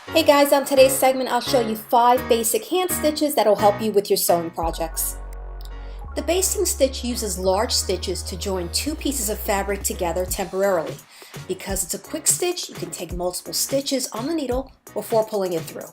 Hey guys, on today's segment I'll show you 5 basic hand stitches that will help you with your sewing projects. The basting stitch uses large stitches to join 2 pieces of fabric together temporarily. Because it's a quick stitch, you can take multiple stitches on the needle before pulling it through.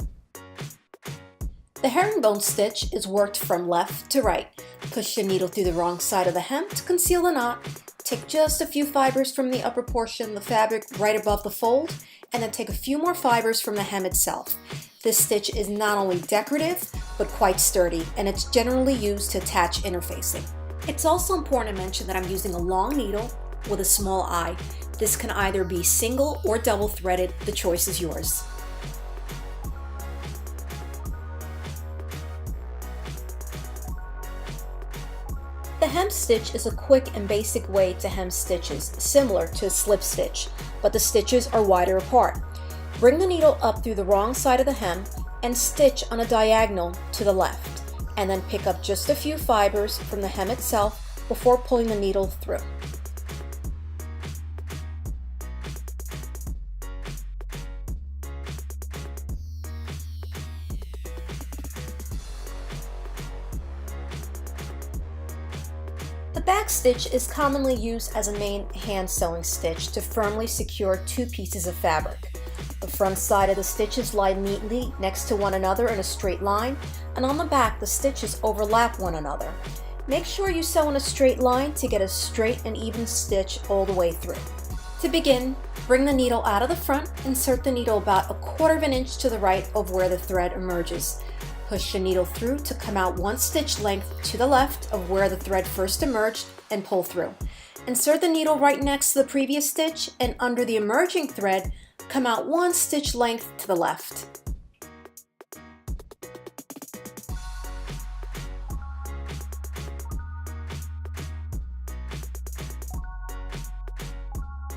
The herringbone stitch is worked from left to right. Push the needle through the wrong side of the hem to conceal the knot. Take just a few fibers from the upper portion of the fabric right above the fold, and then take a few more fibers from the hem itself. This stitch is not only decorative, but quite sturdy, and it's generally used to attach interfacing. It's also important to mention that I'm using a long needle with a small eye. This can either be single or double threaded, the choice is yours. The hem stitch is a quick and basic way to hem stitches, similar to a slip stitch, but the stitches are wider apart. Bring the needle up through the wrong side of the hem and stitch on a diagonal to the left, and then pick up just a few fibers from the hem itself before pulling the needle through. The backstitch is commonly used as a main hand sewing stitch to firmly secure 2 pieces of fabric. The front side of the stitches lie neatly next to one another in a straight line, and on the back the stitches overlap one another. Make sure you sew in a straight line to get a straight and even stitch all the way through. To begin, bring the needle out of the front, insert the needle about 1/4 of an inch to the right of where the thread emerges. Push the needle through to come out 1 stitch length to the left of where the thread first emerged and pull through. Insert the needle right next to the previous stitch, and under the emerging thread, come out 1 stitch length to the left.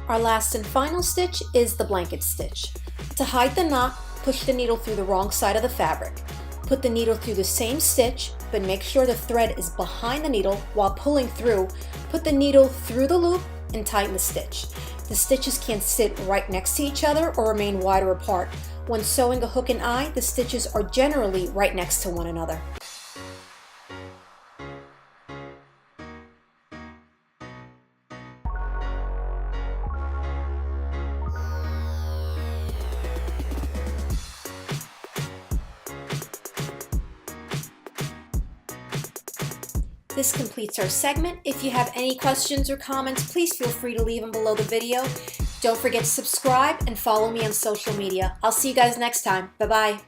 Our last and final stitch is the blanket stitch. To hide the knot, push the needle through the wrong side of the fabric. Put the needle through the same stitch, but make sure the thread is behind the needle while pulling through. Put the needle through the loop and tighten the stitch. The stitches can't sit right next to each other or remain wider apart. When sewing a hook and eye, the stitches are generally right next to one another. This completes our segment. If you have any questions or comments, please feel free to leave them below the video. Don't forget to subscribe and follow me on social media. I'll see you guys next time. Bye-bye.